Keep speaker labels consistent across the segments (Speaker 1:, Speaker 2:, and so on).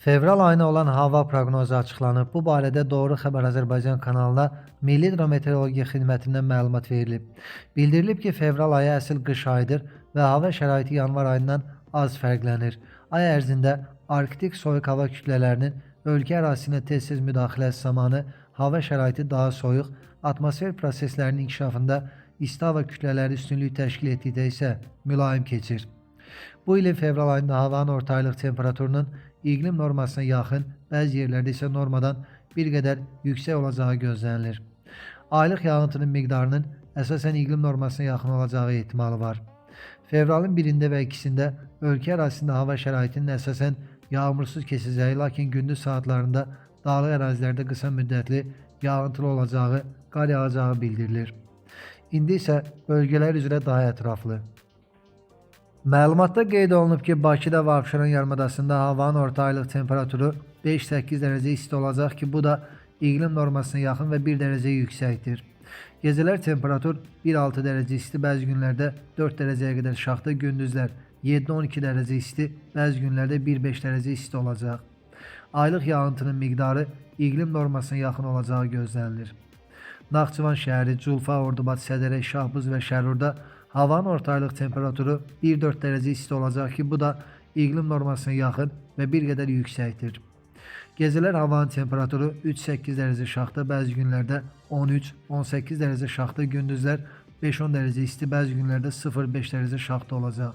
Speaker 1: Fevral ayına olan hava proqnozu açıqlanıb. Bu barədə Doğru Xəbər Azərbaycan kanalına Milli Hidrometeorologiya Xidmətindən məlumat verilib. Bildirilib ki, fevral ayı əsl qış ayıdır və hava şəraiti yanvar ayından az fərqlənir. Ay ərzində arktik soyuq hava kütlələrinin ölkə ərazisinə tez-tez müdaxiləsi zamanı hava şəraiti daha soyuq, atmosfer proseslərinin inkişafında isti hava kütlələri üstünlük təşkil etdikdə isə mülayim keçir. Bu ilin fevral ayında havanın orta aylıq temperaturunun iqlim normasına yaxın, bəzi yerlərdə isə normadan bir qədər yüksək olacağı gözlənilir. Aylıq yağıntının miqdarının əsasən iqlim normasına yaxın olacağı ehtimalı var. Fevralın 1-də və 2-də ölkə ərazisində hava şəraitinin əsasən yağmursuz keçəcəyi, lakin gündüz saatlarında dağlıq ərazilərdə qısa müddətli yağıntılı olacağı, qar yağacağı bildirilir. İndi isə bölgələr üzrə daha ətraflı. Məlumatda qeyd olunub ki, Bakıda və Abşeron yarımadasında havanın orta aylıq temperaturu 5-8 dərəcə isti olacaq ki, bu da iqlim normasına yaxın və 1 dərəcə yüksəkdir. Gecələr temperatur 1-6 dərəcə isti, bəzi günlərdə 4 dərəcəyə qədər şaxta, gündüzlər 7-12 dərəcə isti, bəzi günlərdə 1-5 dərəcə isti olacaq. Aylıq yağıntının miqdarı iqlim normasına yaxın olacağı gözlənilir. Naxçıvan şəhəri, Culfa, Ordubad, Sədərək, Şahbuz və Şərurda havanın orta aylıq temperaturu 1-4 dərəcə isti olacaq ki, bu da iqlim normasına yaxın və bir qədər yüksəkdir. Gecələr havanın temperaturu 3-8 dərəcə şaxta, bəzi günlərdə 13-18 dərəcə şaxta, gündüzlər 5-10 dərəcə isti, bəzi günlərdə 0-5 dərəcə şaxta olacaq.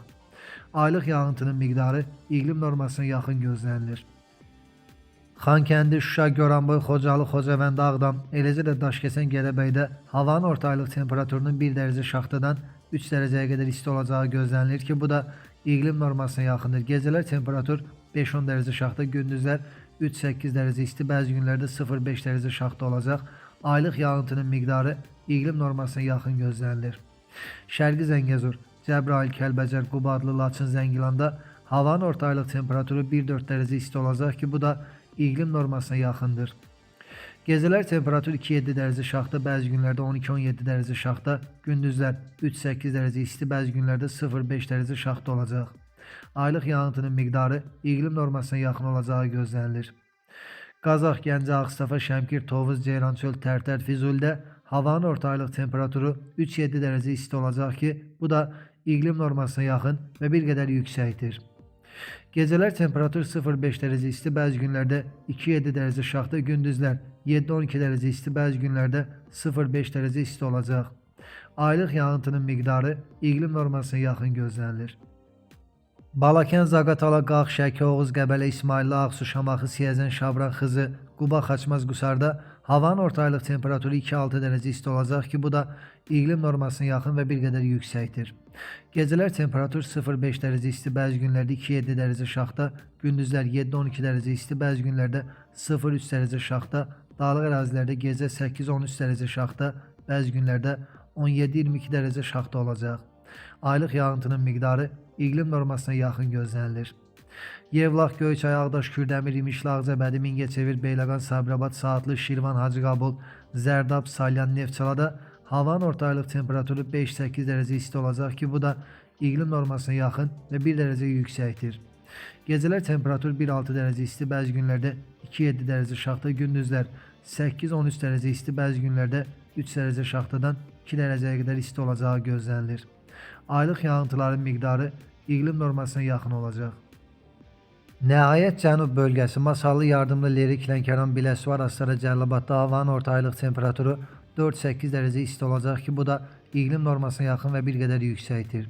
Speaker 1: Aylıq yağıntının miqdarı iqlim normasına yaxın gözlənilir. Xankəndi, Şuşa, Goranboy, Xocalı, Xocavənd, Ağdam, eləcə də Daşkəsən, Gədəbəydə havanın orta aylıq temperaturunun 1 dərəcə şaxtadan 3 dərəcəyə qədər isti olacağı gözlənilir ki, bu da iqlim normasına yaxındır. Gecələr temperatur 5-10 dərəcə şaxta, gündüzlər 3-8 dərəcə isti, bəzi günlərdə 0-5 dərəcə şaxta olacaq. Aylıq yağıntının miqdarı iqlim normasına yaxın gözlənilir. Şərqi Zəngəzur, Cəbrayıl, Kəlbəcər, Qubadlı, Laçın, Zəngilanda havanın orta aylıq temperaturu 1-4 dərəcə isti olacaq ki, bu da iqlim normasına yaxındır. Gecələr temperatur 2-7 dərəcə şaxta, bəzi günlərdə 12-17 dərəcə şaxta, gündüzlər 3-8 dərəcə isti, bəzi günlərdə 0-5 dərəcə şaxta olacaq. Aylıq yağıntının miqdarı iqlim normasına yaxın olacağı gözlənilir. Qazax, Gəncə, Ağstafa, Şəmkir, Tovuz, Ceyrançöl, Tərtər, Füzulidə havanın orta aylıq temperaturu 3-7 dərəcə isti olacaq ki, bu da iqlim normasına yaxın və bir qədər yüksəkdir. Gecələr temperatur 0-5 dərəcə isti, bəzi günlərdə 2-7 dərəcə şaxta, gündüzlər 7-12 dərəcə isti, bəzi günlərdə 0-5 dərəcə isti olacaq. Aylıq yağıntının miqdarı iqlim normasına yaxın gözlənilir. Balakən, Zaqatala, Qax, Şəki, Oğuz, Qəbələ, İsmayıllı, Ağsu, Şamaxı, Siyəzən, Şabran, Xızı, Quba, Xaçmaz, Qusarda havanın orta aylıq temperaturu 2-6 dərəcə isti olacaq ki, bu da iqlim normasına yaxın və bir qədər yüksəkdir. Gecələr temperatur 0-5 dərəcə isti, bəzi günlərdə 2-7 dərəcə şaxta, gündüzlər 7-12 dərəcə isti, bəzi günlərdə 0-3 dərəcə şaxta, dağlıq ərazilərdə gecə 8-13 dərəcə şaxta, bəzi günlərdə 17-22 dərəcə şaxta olacaq. Aylıq yağıntının miqdarı iqlim normasına yaxın gözlənilir. Yevlax, Göyçay, Ağdaş, Kürdəmir, İmişli, Ağcabədi, Mingəçevir, Beyləqan, Sabirabad, Saatlı, Şirvan, Hacıqabul, Zərdab, Salyan, Neftçalada havanın orta aylıq temperaturu 5-8 dərəcə isti olacaq ki, bu da iqlim normasına yaxın və 1 dərəcə yüksəkdir. Gecələr temperatur 1-6 dərəcə isti, bəzi günlərdə 2-7 dərəcə şaxta, gündüzlər 8-13 dərəcə isti, bəzi günlərdə 3 dərəcə şaxtadan 2 dərəcəyə qədər isti olacağı gözlənilir. Aylıq yağıntıların miqdarı iqlim normasına yaxın olacaq. Nəhayət Cənub bölgəsi, Masallı, Yardımlı, Lerik, Lənkəran, Biləsuvar, Astara, Cəlilabadda havanın orta aylıq temperaturu 4-8 dərəcə isti olacaq ki, bu da iqlim normasına yaxın və bir qədər yüksəkdir.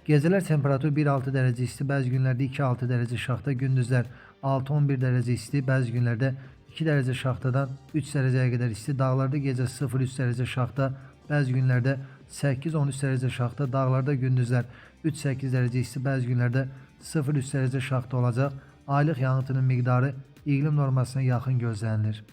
Speaker 1: Gecələr temperatur 1-6 dərəcə isti, bəzi günlərdə 2-6 dərəcə şaxta, gündüzlər 6-11 dərəcə isti, bəzi günlərdə 2 dərəcə şaxtadan 3 dərəcəyə qədər isti, dağlarda gecə 0-3 dərəcə şaxta, bəzi günlərdə 8-13 dərəcə şaxta, dağlarda gündüzlər 3-8 dərəcə isti, bəzi günlərdə 0-3 dərəcə şaxta olacaq. Aylıq yağıntının miqdarı iqlim normasına yaxın gözlənilir.